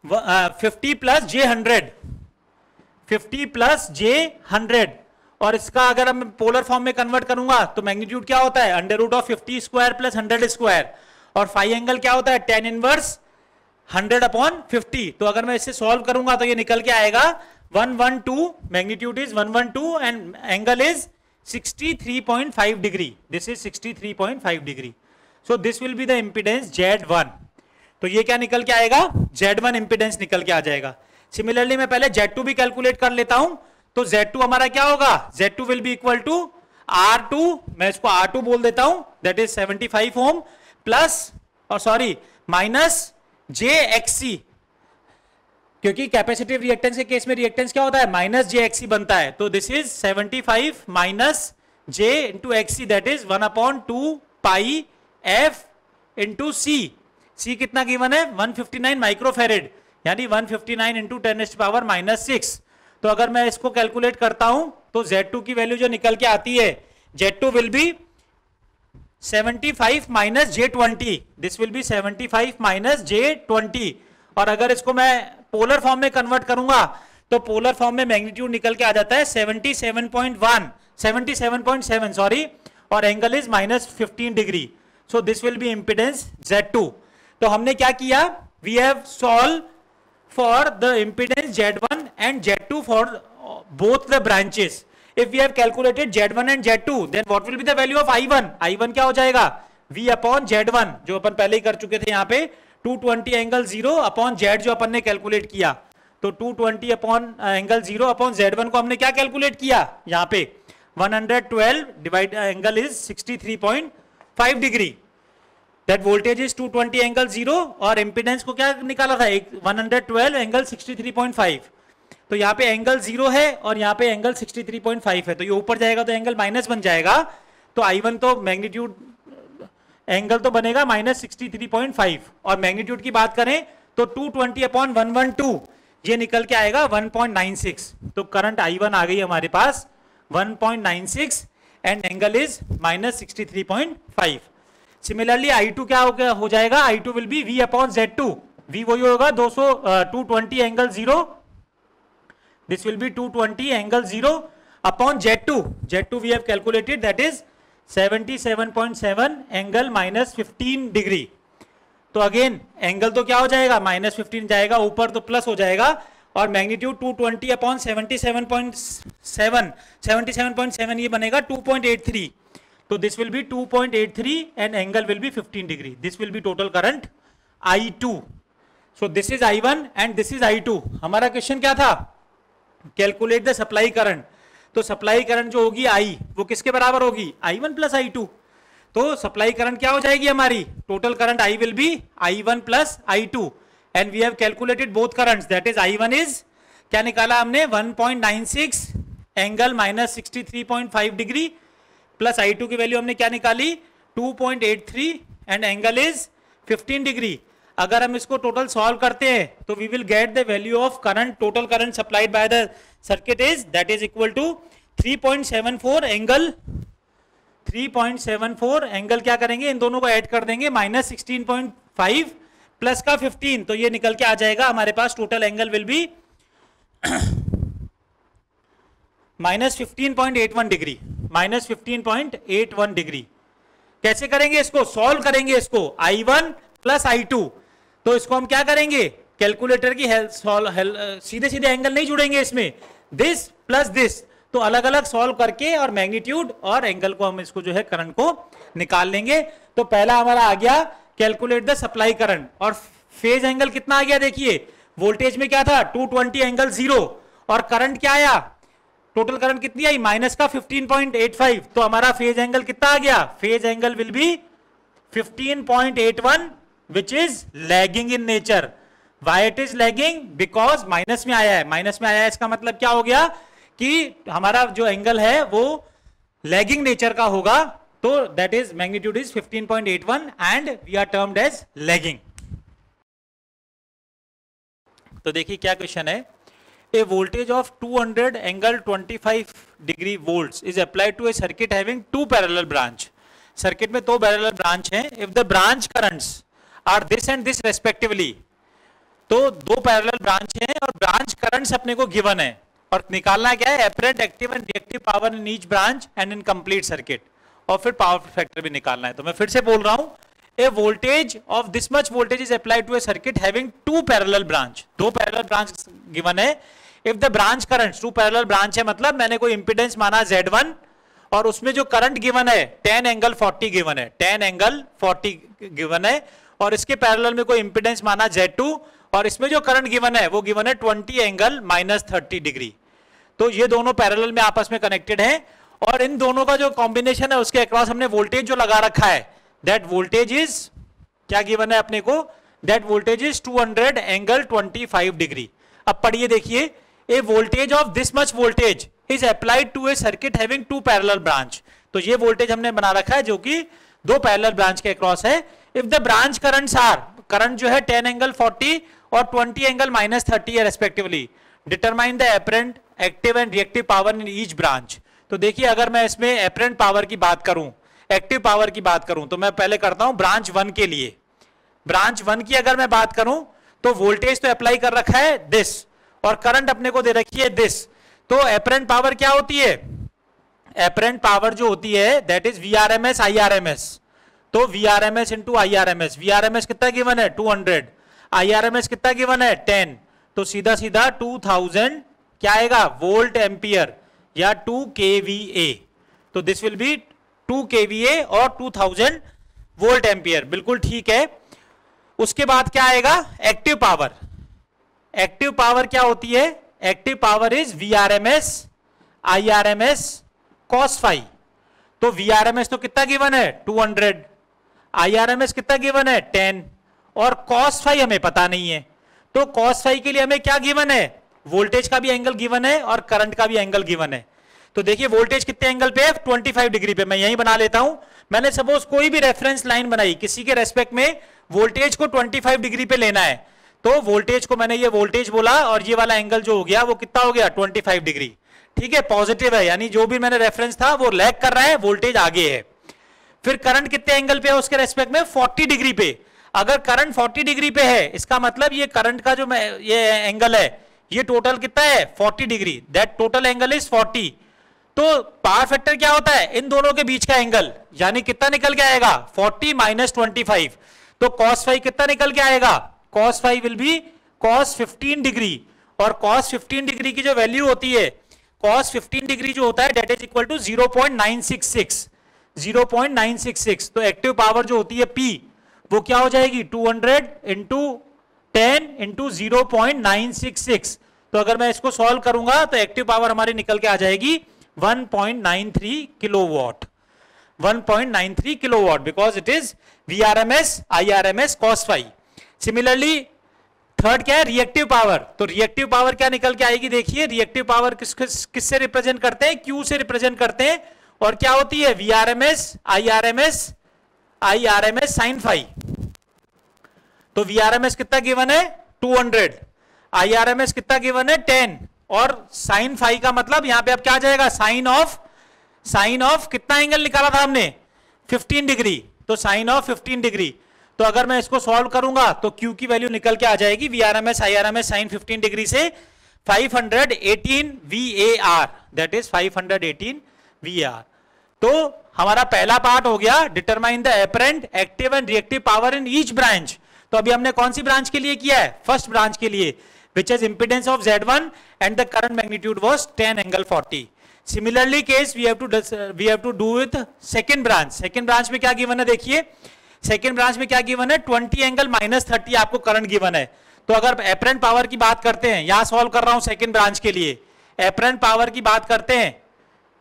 50 plus J100, 50 plus J100। और इसका अगर हम पोलर फॉर्म में कन्वर्ट करूंगा तो मैग्नीट्यूड क्या होता है under root of 50 square plus 100 square, और फाई एंगल क्या होता है tan इनवर्स 100 अपॉन 50। तो अगर मैं इसे सॉल्व करूंगा तो ये निकल के आएगा 112, magnitude is 112 and angle is 63.5 degree, this is 63.5 degree. So this will be the impedance Z1। तो ये क्या निकल के आएगा, Z1 इंपिडेंस निकल के आ जाएगा। सिमिलरली मैं पहले Z2 भी कैलकुलेट कर लेता हूं। तो Z2 हमारा क्या होगा, Z2 will be equal to R2, मैं इसको R2 बोल देता हूं, दैट इज 75 ओम प्लस और सॉरी माइनस JXC, क्योंकि कैपेसिटिव रिएक्टेंस के केस में रिएक्टेंस क्या होता है माइनस JXC बनता है। तो this is 75 minus J into XC, that is 1/2 pi F into C कितना गिवन है 159 माइक्रोफैरेड, यानी 159 इंटू 10⁻⁻6। तो अगर मैं इसको कैलकुलेट करता हूं तो Z2 की वैल्यू जो निकल के आती है, Z2 will be 75 minus J20, this will B 75 minus J20। और अगर इसको मैं पोलर फॉर्म में कन्वर्ट करूंगा तो पोलर फॉर्म में मैग्नीट्यूड निकल के आ जाता है 77.7 सॉरी, और angle is -15 degree. So this will be impedance Z2। तो हमने क्या किया, we have solve for the impedance Z1 and Z2 for both the branches. If we have calculated Z1 and Z2, then what will be the value of I1? I1 क्या हो जाएगा V अपॉन Z1, जो अपन पहले ही कर चुके थे यहाँ पे 220 एंगल 0 अपॉन Z जो अपन ने कैलकुलेट किया। तो 220 अपॉन एंगल 0 अपॉन Z1 को हमने क्या कैलकुलेट किया यहाँ पे 112 divide angle is 63.5 degree. That voltage is 220 angle 0 और इंपिडेंस को क्या निकाला था 112 एंगल 63.5। तो यहाँ पे एंगल 0 है और यहाँ पे एंगल 63.5 है, तो ये ऊपर जाएगा तो एंगल माइनस बन जाएगा। तो I1 तो मैग्नीट्यूड एंगल तो बनेगा -63.5, और मैग्नीट्यूड की बात करें तो 220 अपॉन 112 ये निकल के आएगा 1.96। तो करंट I1 आ गई हमारे पास 1.96 and angle is -63.5। Similarly I2 क्या हो जाएगा, I2 will be V upon Z2, V वही होगा 220 angle 0, this will be 220 angle 0 upon Z2 we have calculated that is 77.7 angle -15 degree. तो अगेन एंगल तो क्या हो जाएगा -15 जाएगा ऊपर तो प्लस हो जाएगा, और मैग्नीट्यूड 220 अपॉन 77.7 ये बनेगा 2.83। तो this will B 2.83 and angle will B 15 degree. This will B total current I2। So this is I1 and this is I2। हमारा क्वेश्चन क्या था, कैलकुलेट द सप्लाई करंट। तो सप्लाई करंट जो होगी I वो किसके बराबर होगी I1 प्लस I2। तो सप्लाई करंट क्या हो जाएगी हमारी, total current I will be I1 plus I2 and we have calculated both currents, that is I1 is क्या निकाला हमने 1.96 एंगल -63.5 डिग्री, प्लस I2 की वैल्यू हमने क्या निकाली 2.83 एंड एंगल इज 15 डिग्री। अगर हम इसको टोटल सॉल्व करते हैं तो we will get the value of current, total current supplied by the circuit is that is equal to 3.74 angle 3.74 angle क्या करेंगे, इन दोनों को ऐड कर देंगे, माइनस 16.5 प्लस का 15, तो ये निकल के आ जाएगा हमारे पास total angle will be minus 15.81 degree, minus 15.81 degree. कैसे करेंगे इसको, सॉल्व करेंगे इसको I1 प्लस I2, तो इसको हम क्या करेंगे, कैलकुलेटर की सीधे सीधे एंगल नहीं जुड़ेंगे इसमें, दिस प्लस दिस, तो अलग अलग सॉल्व करके और मैग्नीट्यूड और एंगल को हम इसको जो है करंट को निकाल लेंगे। तो पहला हमारा आ गया कैलकुलेट द सप्लाई करंट, और फेज एंगल कितना आ गया, देखिए वोल्टेज में क्या था 220 एंगल 0, और करंट क्या आया, टोटल करंट कितनी आई माइनस का 15.85, तो हमारा फेज एंगल कितना आ गया, phase angle will B 15.81 which is lagging in nature. Why it is lagging, because minus में आया है, माइनस में आया है, इसका मतलब क्या हो गया कि हमारा जो एंगल है वो लैगिंग नेचर का होगा, तो that is magnitude is 15.81 and we are termed as lagging. तो देखिए क्या क्वेश्चन है, a voltage of 200 angle 25 degree volts is applied to a circuit having two parallel branch. Circuit में दो पैरेलल ब्रांच हैं, if the branch currents are this and this respectively, तो दो पैरेलल ब्रांच हैं और ब्रांच करंट्स अपने को गिवन है, और निकालना क्या है, apparent active and reactive power in each branch and in complete circuit, और फिर पावर फैक्टर भी निकालना है। तो मैं फिर से बोल रहा हूं, a voltage of this much voltage is applied to a circuit having two parallel branch, दो पैरेलल ब्रांच गिवन है। if the branch currents, two parallel branch है मतलब मैंने कोई इंपिडेंस माना Z1 और उसमें जो करंट गिवन है 10 एंगल 40 गिवन है, 10 एंगल 40 गिवन है, और इसके पैरेलल में कोई इंपिडेंस माना Z2 और इसमें जो करंट गिवन है वो गिवन है 20 एंगल माइनस 30 डिग्री। तो ये दोनों पैरेलल में आपस में कनेक्टेड हैं, और इन दोनों का जो कॉम्बिनेशन है उसके अक्रॉस हमने वोल्टेज जो लगा रखा है, दैट वोल्टेज इज क्या गिवन है अपने को, that voltage is 200 angle 25 degree. अब पढ़िए देखिए, a voltage of this much voltage is applied to a circuit having two parallel branch, तो ये वोल्टेज हमने बना रखा है जो कि दो पैरेलल ब्रांच के अक्रॉस है। if the branch currents are, current जो है 10 एंगल 40 और 20 एंगल माइनस 30 है respectively, determine the apparent active and reactive power in each branch. तो देखिए अगर मैं इसमें एपरेंट पावर की बात करूं, एक्टिव पावर की बात करूं, तो मैं पहले करता हूं ब्रांच 1 के लिए। ब्रांच 1 की अगर मैं बात करूं तो वोल्टेज तो अप्लाई कर रखा है दिस, और करंट अपने को दे रखी है दिस, तो एपरेंट पावर क्या होती है, एपरेंट पावर जो होती है दैट इज VRMS IRMS, तो VRMS इंटू IRMS, VRMS कितना गिवन है 200, IRMS कितना गिवन है 10, तो सीधा सीधा 2000 क्या आएगा वोल्ट एम्पियर या 2 kVA, तो दिस विल बी 2 kVA और 2000 वोल्ट एम्पियर, बिल्कुल ठीक है। उसके बाद क्या आएगा एक्टिव पावर, एक्टिव पावर क्या होती है, active power is VRMS IRMS cos phi, तो VRMS तो कितना गिवन है 200, IRMS कितना गिवन है 10, और cos phi हमें पता नहीं है, तो cos phi के लिए हमें क्या गिवन है, वोल्टेज का भी एंगल गिवन है और करंट का भी एंगल गिवन है। तो देखिए वोल्टेज कितने एंगल पे है 25 डिग्री पे, मैं यही बना लेता हूं। मैंने सपोज कोई भी रेफरेंस लाइन बनाई, किसी के रेस्पेक्ट में वोल्टेज को 25 डिग्री पे लेना है, तो वोल्टेज को मैंने ये वोल्टेज बोला और ये वाला एंगल जो हो गया वो कितना हो गया 25 डिग्री, ठीक है, पॉजिटिव है, यानी जो भी मैंने रेफरेंस था वो लैग कर रहा है, वोल्टेज आगे है। फिर करंट कितने एंगल पे है उसके रेस्पेक्ट में 40 डिग्री पे, अगर करंट 40 डिग्री पे है इसका मतलब ये करंट का जो ये एंगल है ये टोटल कितना है 40 degree, that total angle is 40। तो पावर फैक्टर क्या होता है इन दोनों के बीच का एंगल, यानी कितना निकल के आएगा 40 माइनस 25, तो cos phi कितना निकल के आएगा, cos phi will be cos 15 degree, और cos 15 डिग्री की जो वैल्यू होती है, cos 15 डिग्री जो होता है डेट इज इक्वल टू 0.966, 0.966, तो एक्टिव पावर जो होती है P वो क्या हो जाएगी 200 इंटू 10 इंटू 0.966, तो अगर मैं इसको सॉल्व करूंगा तो एक्टिव पावर हमारी निकल के आ जाएगी 1.93 kilowatt, 1.93 kilowatt, because it is VRMS IRMS cos phi। Similarly third क्या है रिएक्टिव पावर, तो रिएक्टिव पावर क्या निकल के आएगी, देखिए रिएक्टिव पावर किससे रिप्रेजेंट करते हैं, Q से रिप्रेजेंट करते हैं, और क्या होती है VRMS IRMS IRMS sin phi। तो VRMS कितना गिवन है 200, IRMS कितना गिवन है 10, और sin phi का मतलब यहां पे अब क्या आ जाएगा, साइन ऑफ कितना एंगल निकाला था हमने 15 डिग्री, तो साइन ऑफ 15 डिग्री। तो अगर मैं इसको सॉल्व करूंगा तो Q की वैल्यू निकल के आ जाएगी VRMS IRMS sin 15 डिग्री से 518 VAR, दैट इज 518 VAR। तो हमारा पहला पार्ट हो गया determine the apparent active and reactive power in each branch. तो अभी हमने कौन सी ब्रांच के लिए किया है, फर्स्ट ब्रांच के लिए, which is impedance of Z1 and the current magnitude was 10 angle 40। Similarly case we have to do with second branch. Second branch में क्या गिवन है, देखिए सेकंड ब्रांच में क्या गिवन है 20 एंगल -30 आपको करंट गिवन है। तो अगर एपरेंट पावर की बात करते हैं, यहां सॉल्व कर रहा हूं सेकंड ब्रांच के लिए, एपरेंट पावर की बात करते हैं,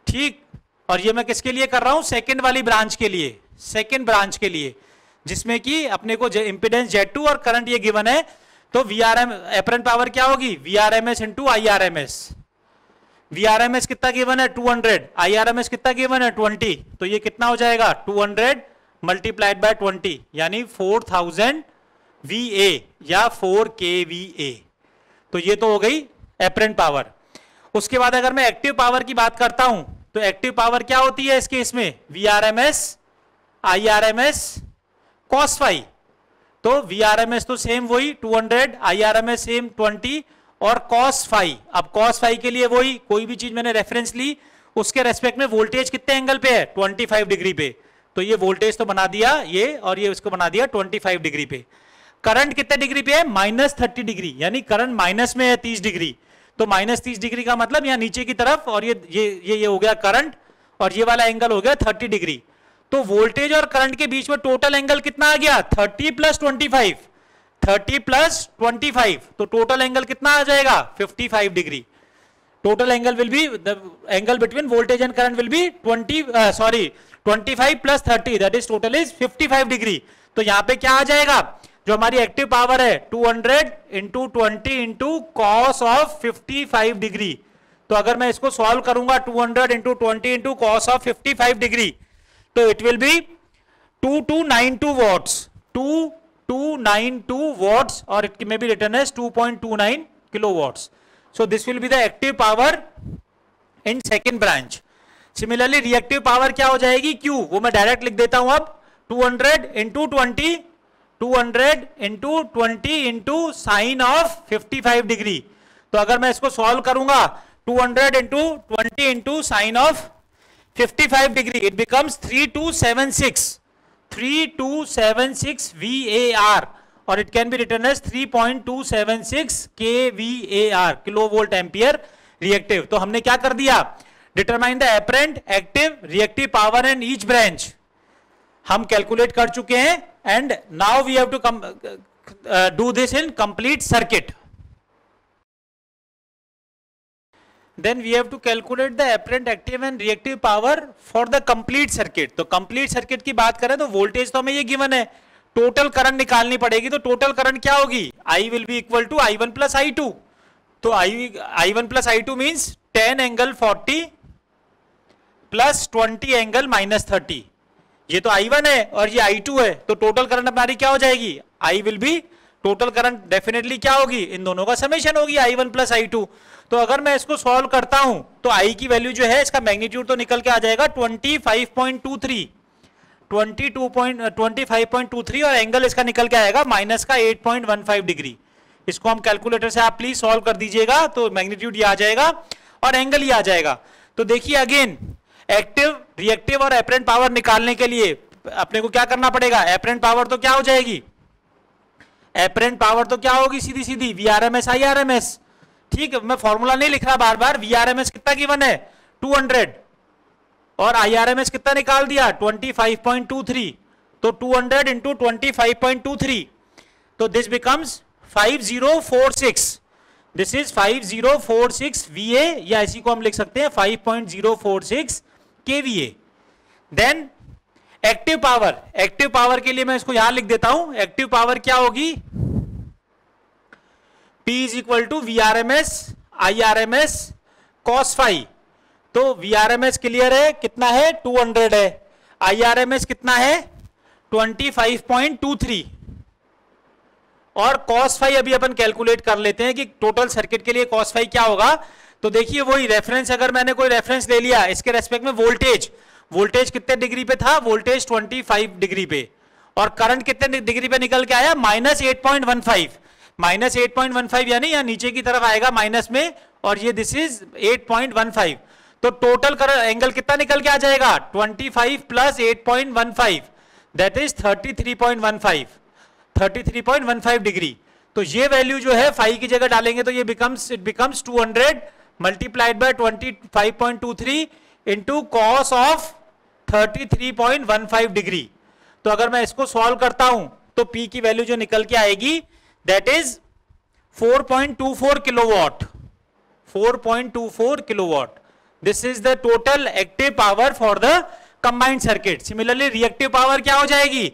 ठीक, और ये मैं किसके लिए कर रहा हूं, सेकंड वाली ब्रांच के लिए, सेकंड ब्रांच के लिए, जिसमें कि अपने को इंपीडेंस Z2 और करंट ये गिवन है। तो एपरेंट पावर क्या होगी, VRMS इंटू IRMS। VRMS कितना गिवन है 200, IRMS कितना गिवन है 20, तो ये कितना हो जाएगा 200 मल्टीप्लाइड बाय 20, यानी 4000 VA या 4 kVA। तो ये तो हो गई एपरेंट पावर। उसके बाद अगर मैं एक्टिव पावर की बात करता हूं, तो एक्टिव पावर क्या होती है इस केस में, VRMS IRMS cos phi। तो VRMS तो सेम वही 200, IRMS सेम 20 और cos phi। अब cos phi के लिए वही, कोई भी चीज मैंने रेफरेंस ली उसके रेस्पेक्ट में वोल्टेज कितने एंगल पे है 25 डिग्री पे, तो ये वोल्टेज तो बना दिया ये, और ये उसको बना दिया 25 डिग्री पे। करंट कितने डिग्री पे है -30 डिग्री, यानी करंट माइनस में है 30 डिग्री, तो -30 डिग्री का मतलब यहाँ नीचे की तरफ, और ये हो गया करंट, और ये वाला एंगल हो गया 30 डिग्री। तो वोल्टेज और करंट के बीच में टोटल एंगल कितना आ गया 30 + 25, 30 + 25, तो टोटल एंगल कितना आ जाएगा 55 degree. Total angle will be, the angle between voltage and current will B 25 + 30, that is total is 55 degree. तो यहां पे क्या आ जाएगा, जो हमारी एक्टिव पावर है 200 × 20 × cos ऑफ 55 डिग्री। तो अगर मैं इसको सॉल्व करूंगा 200 × 20 × cos ऑफ 55 डिग्री, तो it will be 2292 watts, 2292 watts, और it may be written as 2.29 kilowatts. So this will be the active power in second branch. Similarly reactive power क्या हो जाएगी Q, वो मैं डायरेक्ट लिख देता हूं अब, 200 × 20 × साइन ऑफ 55 डिग्री। तो अगर मैं इसको सॉल्व करूंगा 200 × 20 × sine of 55 degree, it becomes 3276 VAR, और it can be written as 3.276 kVAR, kilo volt ampere reactive. तो हमने क्या कर दिया, determine the apparent active reactive power in each branch हम कैलकुलेट कर चुके हैं, and now we have to do this in complete circuit. Then we have to calculate the apparent active and reactive power for the complete circuit। तो complete circuit की बात करें तो वोल्टेज तो हमें ये गिवन है, टोटल करंट निकालनी पड़ेगी। तो टोटल करंट क्या होगी, I will be equal to I1 + I2। तो I1 + I2 means 10 angle 40 + 20 angle -30। ये तो I1 है और ये I2 है, तो टोटल करंट हमारी क्या हो जाएगी, I will be, total current definitely क्या होगी, इन दोनों का समेशन होगी I1 + I2। तो अगर मैं इसको सॉल्व करता हूं तो I की वैल्यू जो है, इसका मैग्नीट्यूड तो निकल के आ जाएगा 25.23 और एंगल इसका निकल के आएगा माइनस का 8.15 डिग्री। इसको हम कैलकुलेटर से आप प्लीज सॉल्व कर दीजिएगा, तो मैग्नीट्यूड ये आ जाएगा और एंगल ये आ जाएगा। तो देखिए अगेन, एक्टिव रिएक्टिव और एपरेंट पावर निकालने के लिए अपने को क्या करना पड़ेगा, एपरेंट पावर तो क्या हो जाएगी, एपरेंट पावर तो क्या होगी, सीधी सीधी VRMS IRMS। ठीक है, मैं फॉर्मूला नहीं लिख रहा बार बार। VRMS कितना गिवन है 200 और IRMS कितना निकाल दिया 25.23, तो 200 × 25.23, तो this becomes 5046, this is 5046 VA, या इसी को हम लिख सकते हैं 5.046 kVA। Then active power, active power के लिए मैं इसको यहां लिख देता हूं, एक्टिव पावर क्या होगी, P = VRMS IRMS cos phi। तो VRMS क्लियर है, कितना है 200 है, IRMS कितना है 25.23 और cos फाई अभी अपन कैलकुलेट कर लेते हैं कि टोटल सर्किट के लिए cos फाई क्या होगा। तो देखिए वही रेफरेंस, अगर मैंने कोई रेफरेंस ले लिया इसके रेस्पेक्ट में, वोल्टेज कितने डिग्री पे था, वोल्टेज 25 डिग्री पे, और करंट कितने डिग्री पे निकल के आया, -8.15, -8.15 यानी यहाँ नीचे की तरफ आएगा माइनस में, और ये दिस इज 8.15। तो टोटल करंट एंगल कितना निकल के आ जाएगा, 25 प्लस 8.15 दैट इज 33.15 डिग्री। तो ये वैल्यू जो है फाई की जगह डालेंगे तो ये it becomes 200 multiplied by 25.23 into cos of 33.15 degree. तो अगर मैं इसको सॉल्व करता हूं तो P की वैल्यू जो निकल के आएगी that is 4.24 kilowatt, 4.24 kilowatt. This is the total active power for the combined circuit. Similarly reactive power क्या हो जाएगी,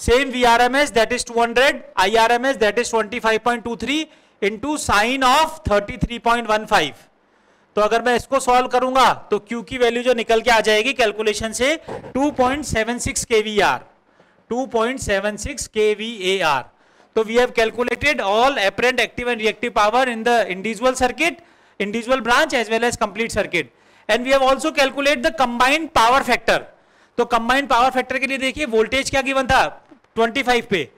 same Vrms that is 200, Irms that is 25.23 into sine of 33.15। तो अगर मैं इसको सॉल्व करूंगा तो Q की वैल्यू जो निकल के आ जाएगी कैलकुलेशन से 2.76 kVAR, 2.76 kVAR। तो we have calculated all apparent active and reactive power in the individual circuit, individual branch as well as complete circuit, and we have also calculate the combined power factor. तो कंबाइंड पावर फैक्टर के लिए देखिए वोल्टेज क्या गिवन था 25 पे,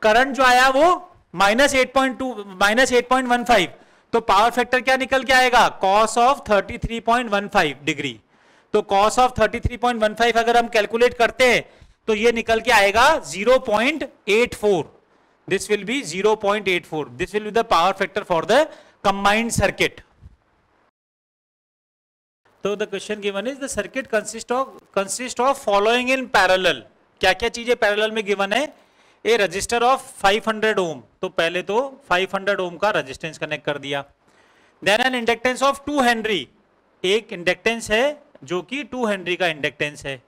करंट जो आया वो -8.15, तो पावर फैक्टर क्या निकल के आएगा, cos ऑफ 33.15 डिग्री। तो cos ऑफ 33.15 अगर हम कैलकुलेट करते हैं तो ये निकल के आएगा 0.84। This will be 0.84, this will be the power factor for the combined circuit. तो the question given is the circuit consist of following in parallel. क्या क्या चीजें पैरेलल में गिवन है, ए रजिस्टर ऑफ 500 ओम, तो पहले तो 500 ओम का रजिस्टेंस कनेक्ट कर दिया। Then an inductance of 2 henry, एक इंडक्टेंस है जो कि 2 हेनरी का इंडक्टेंस है।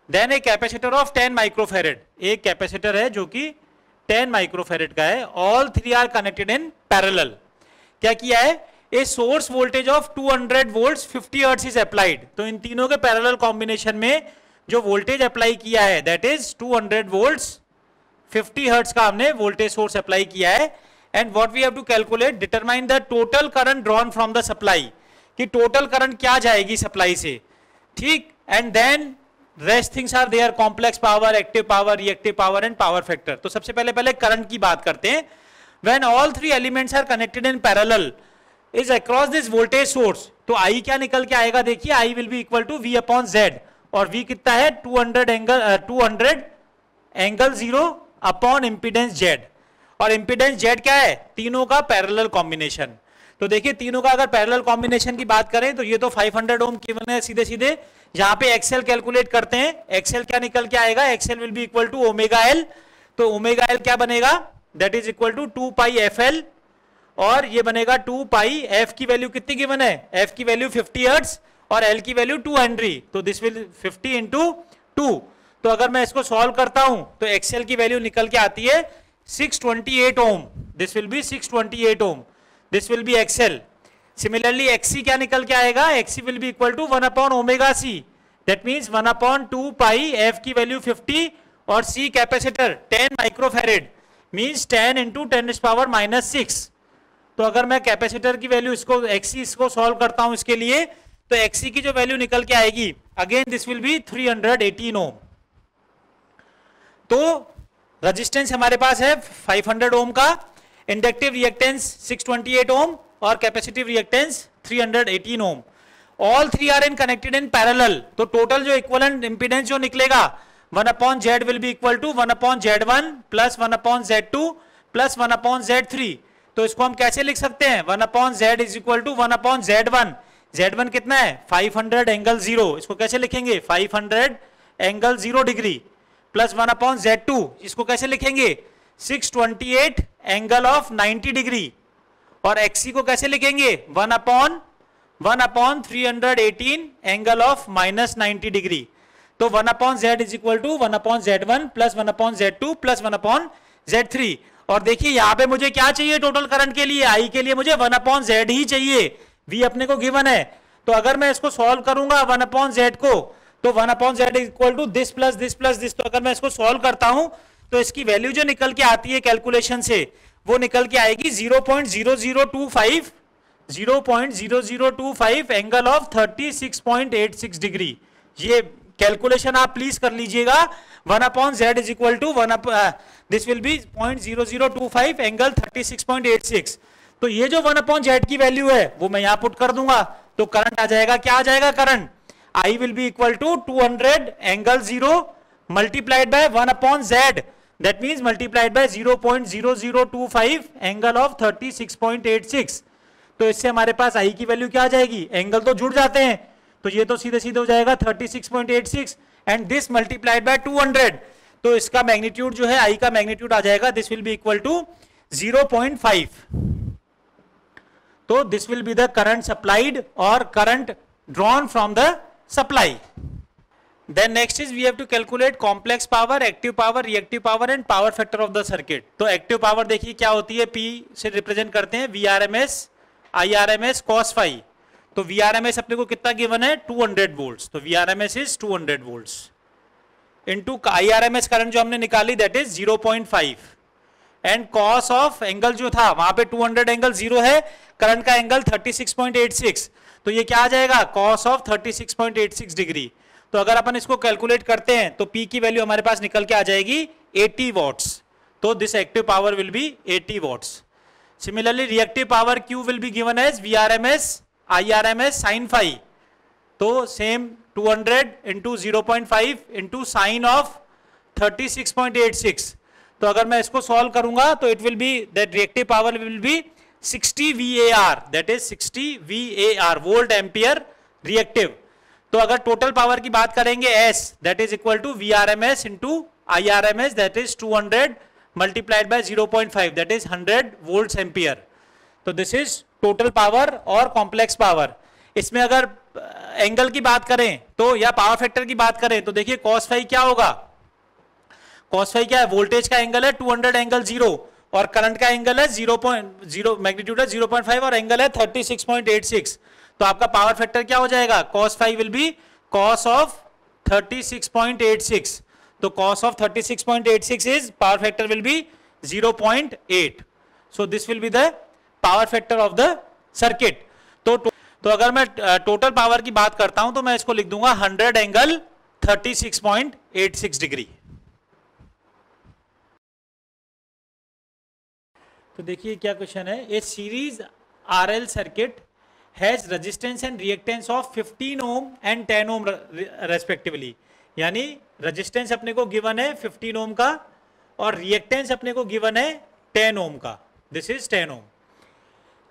Then a capacitor of 10 microfarad, एक कैपेसिटर है जो कि 10 माइक्रोफेरेड का है। All 3 are connected in parallel. क्या किया है, a source voltage of 200 volts 50 hertz is applied. तो इन तीनों के पैरेलल कॉम्बिनेशन में जो वोल्टेज अप्लाई किया है दैट इज 200 वोल्ट्स 50 हर्ट्ज का हमने वोल्टेज सोर्स अप्लाई किया है। And what we have to calculate, determine the total current drawn from the supply, कि टोटल करंट क्या जाएगी सप्लाई से, ठीक। And then rest things are there, complex power, active power, reactive power and power factor. तो सबसे पहले करंट की बात करते हैं। When all 3 elements are connected in parallel is across this voltage source, तो I क्या निकल के आएगा, देखिए I will be equal to V upon Z, और V कितना है 200 एंगल 0 अपॉन इंपीडेंस Z, और इंपीडेंस Z क्या है, तीनों का पैरेलल कॉम्बिनेशन। तो देखिए तीनों का अगर पैरेलल कॉम्बिनेशन की बात करें तो ये तो 500 ओम की बने सीधे सीधे। यहाँ पे एक्सएल कैलकुलेट करते हैं, एक्सएल क्या निकल के आएगा, XL will be equal to omega L. तो ओमेगा एल क्या बनेगा, that is equal to 2 pi F L, और ये बनेगा 2 पाई, एफ की वैल्यू कितनी गिवन है, एफ की वैल्यू 50 हर्ट्ज और एल की वैल्यू 2 हेनरी, तो दिस विल 50 इंटू 2। तो अगर मैं इसको सॉल्व करता हूं तो एक्सएल की वैल्यू निकल के आती है 628 ohm, this will be 628 ohm, this will be XL. Similarly XC क्या निकल के आएगा, XC will be equal to 1 upon omega C, that means 1 upon 2 pi, F की वैल्यू 50 और C capacitor 10 microfarad means 10 into 10⁻⁻⁶। तो अगर मैं कैपेसिटर की वैल्यू इसको एक्सी इसको सॉल्व करता हूं इसके लिए, तो एक्सी की जो वैल्यू निकल के आएगी अगेन दिस विल बी 318 ओम। तो रेजिस्टेंस हमारे पास है 500 ओम का, इंडक्टिव रिएक्टेंस 628 ओम और capacitive reactance 318 ohm. All 3 are in connected in parallel, तो टोटल जो इक्विवेलेंट इंपीडेंस जो निकलेगा 1 upon Z will be equal to 1 upon Z1 plus 1 upon Z2 plus 1 upon Z3। तो इसको हम कैसे लिख सकते हैं, 1 upon Z is equal to 1 upon Z1। Z1 कितना है 500 एंगल 0, इसको कैसे लिखेंगे 500 angle 0 degree, plus 1 upon Z2, इसको कैसे लिखेंगे 628 एंगल ऑफ 90 डिग्री, और XC को कैसे लिखेंगे 1 अपॉन 318 एंगल ऑफ -90 डिग्री। तो 1 upon Z is equal to 1 upon Z1 plus 1 upon Z2 plus 1 upon Z3। और देखिए यहाँ पे मुझे क्या चाहिए टोटल करंट के लिए, I के लिए मुझे 1 अपॉन Z ही चाहिए, V अपने को गिवन है। तो अगर मैं इसको सॉल्व करूंगा 1 अपॉन Z को, तो 1 upon Z is equal to this plus this plus this. तो अगर मैं इसको सॉल्व करता हूं तो इसकी वैल्यू जो निकल के आती है कैलकुलेशन से वो निकल के आएगी 0.0025 एंगल ऑफ 36.86 डिग्री। ये कैलकुलेशन आप प्लीज कर लीजिएगा। 1 upon Z is equal to this will be 0.0025 angle 36.86। तो ये जो 1 अपॉन जेड की वैल्यू है वो मैं यहां पुट कर दूंगा, तो करंट आ जाएगा, क्या आ जाएगा current, I will be equal to 200 angle 0 multiplied by 1 upon Z, that means multiplied by 0.0025 angle of 36.86। तो इससे हमारे पास I की वैल्यू क्या आ जाएगी, एंगल तो जुड़ जाते हैं तो ये तो सीधे सीधे हो जाएगा 36.86 एंड दिस मल्टीप्लाइड बाय 200, तो इसका मैग्नीट्यूड जो है I का मैग्नीट्यूड आ जाएगा, this will be equal to 0.5। तो this will be the current supplied और current drawn from the supply. Then next is we have to calculate complex power, active power, reactive power and power factor of the circuit. तो active power देखिए क्या होती है, P से रिप्रेजेंट करते हैं VRMS, IRMS, cos phi। तो VRMS अपने को कितना गिवन है 200 वोल्ट्स, तो VRMS is 200 volts into IRMS current जो हमने निकाली that is 0.5 and cos of angle जो था वहां पे 200 एंगल 0 है, करंट का एंगल 36.86, तो ये क्या आ जाएगा cos ऑफ 36.86 डिग्री। तो अगर अपन इसको कैलकुलेट करते हैं तो P की वैल्यू हमारे पास निकल के आ जाएगी 80 वॉट्स। तो this active power will be 80 watts. Similarly reactive power Q will be given as VRMS IRMS sin phi। तो same 200 into 0.5 into sine of 36.86। तो अगर मैं इसको सॉल्व करूंगा तो it will be that reactive power will be 60 VAR, that is 60 VAR volt ampere reactive. तो अगर टोटल पावर की बात करेंगे S that is equal to VRMS into IRMS that is 200 multiplied by 0.5 that is 100 volts ampere. तो दिस इज टोटल पावर और कॉम्प्लेक्स पावर। इसमें अगर एंगल की बात करें तो या पावर फैक्टर की बात करें तो देखिए cos phi क्या होगा, cos phi क्या है, वोल्टेज का एंगल है 200 एंगल 0 और करंट का एंगल है 0.0 मैग्नीट्यूड है 0.5 और एंगल है 36.86। तो आपका पावर फैक्टर क्या हो जाएगा, cos phi will be cos of 36.86। तो cos of 36.86 is power factor will be 0.8। So this will be the power factor of the circuit. तो अगर मैं टोटल पावर की बात करता हूं तो मैं इसको लिख दूंगा 100 एंगल 36.86 डिग्री। तो देखिए क्या क्वेश्चन है, a series RL circuit has resistance and reactance of 15 ohm and 10 ohm respectively. यानी रेजिस्टेंस अपने को गिवन है 15 ओम का और रिएक्टेंस अपने को गिवन है 10 ओम का, this is 10 ohm.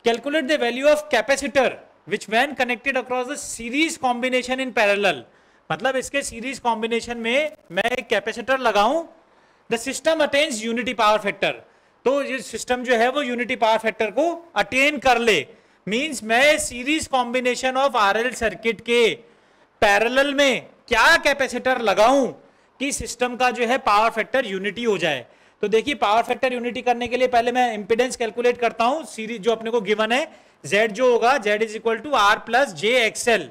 Calculate the value of capacitor which when connected across the series combination in parallel. मतलब इसके सीरीज कॉम्बिनेशन में मैं एक कैपेसिटर लगाऊं, the system attains unity power factor. तो ये सिस्टम जो है वो यूनिटी पावर फैक्टर को अटेन कर ले, मींस मैं series combination of RL circuit के पैरेलल में क्या कैपेसिटर लगाऊं कि सिस्टम का जो है पावर फैक्टर यूनिटी हो जाए। तो देखिए पावर फैक्टर यूनिटी करने के लिए पहले मैं इंपेडेंस कैलकुलेट करता हूं, सीरीज जो अपने को गिवन है Z जो होगा Z is equal to R plus JXL,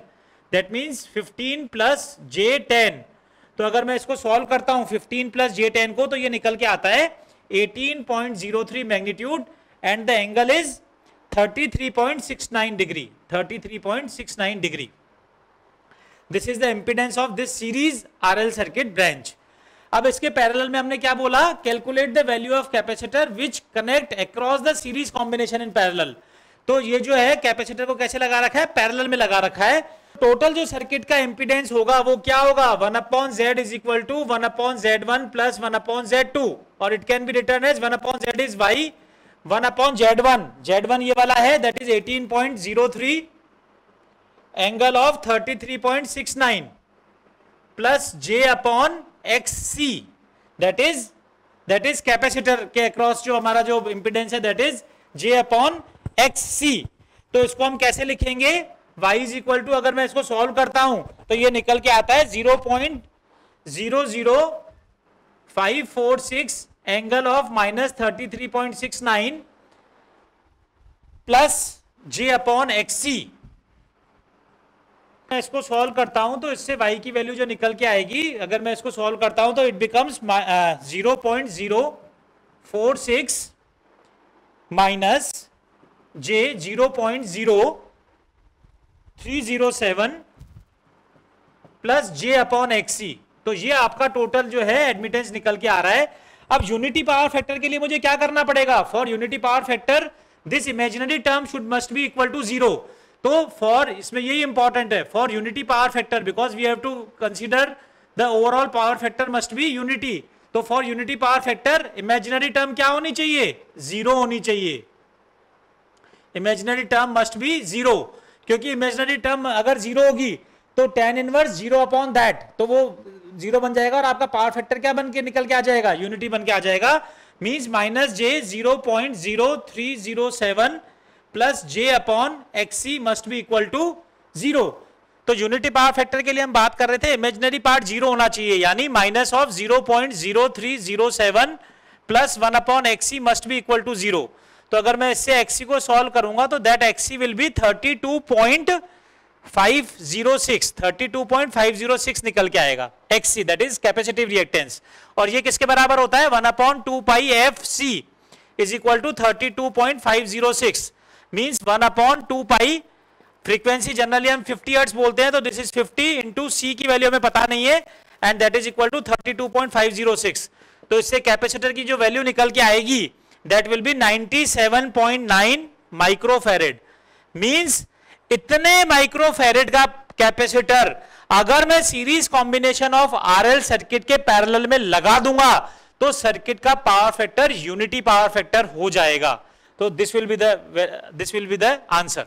that means 15 plus J10। तो अगर मैं इसको सॉल्व करता हूं 15 प्लस J10 को तो ये निकल के आता है 18.03 magnitude and the angle is 33.69 degree, 33.69 degree. This is the impedance of this series RL circuit branch. अब इसके पैरेलल में हमने क्या बोला, calculate the value of capacitor which connect across the series combination in parallel. तो ये जो है कैपेसिटर को कैसे लगा रखा है, पैरेलल में लगा रखा है। टोटल जो सर्किट का इंपीडेंस होगा वो क्या होगा, 1 upon Z is equal to 1 upon Z1 plus 1 upon Z2 और it can be written as 1 upon Z is Y 1 upon Z1। Z1 ये वाला है that is 18.03 angle of 33.69 plus J upon XC that is capacitor के अक्रॉस जो हमारा जो इंपीडेंस है that is J upon XC। तो इसको हम कैसे लिखेंगे, y इज इक्वल टू, अगर मैं इसको सॉल्व करता हूं तो ये निकल के आता है 0.00546 angle of -33.69 plus J upon XC। मैं इसको सॉल्व करता हूं तो इससे y की वैल्यू जो निकल के आएगी, अगर मैं इसको सॉल्व करता हूं तो it becomes 0.046 minus j 0.0307 plus j upon XC. तो ये आपका टोटल जो है एडमिटेंस निकल के आ रहा है। अब यूनिटी पावर फैक्टर के लिए मुझे क्या करना पड़ेगा? For unity power factor this imaginary term should must be equal to 0। तो फॉर, इसमें यही इंपॉर्टेंट है, for unity power factor because we have to consider the overall power factor must be unity. तो for unity power factor imaginary term क्या होनी चाहिए? 0 होनी चाहिए। इमेजिनरी टर्म मस्ट बी 0, क्योंकि इमेजिनरी टर्म अगर 0 होगी तो tan इनवर्स 0 अपॉन दैट, तो वो 0 बन जाएगा और आपका पावर फैक्टर क्या बन के निकल के आ जाएगा? यूनिटी बन के आ जाएगा। Means minus J 0.0307 plus J upon XC must be equal to 0। तो यूनिटी पावर फैक्टर के लिए हम बात कर रहे थे इमेजिनरी पार्ट 0 होना चाहिए, यानी minus of 0.0307 plus 1 upon XC must be equal to 0। तो अगर मैं इससे एक्सी को सॉल्व करूंगा तो दैट एक्सी विल बी 32.506 निकल के आएगा XC, that is capacitive reactance. और ये किसके बराबर होता है? 1 upon 2 pi F C is equal to 32.506 means 1 upon 2 pi. Frequency generally हम 50 हर्ट्ज बोलते हैं, तो दिस इज 50 इंटू सी की वैल्यू हमें पता नहीं है and that is equal to 32.506। तो इससे कैपेसिटर की जो वैल्यू निकल के आएगी that will be 97.9 microfarad. Means इतने माइक्रोफैरेड का कैपेसिटर अगर मैं series combination of RL circuit के पैरेलल में लगा दूंगा तो सर्किट का power factor unity power factor हो जाएगा। तो this will be the answer.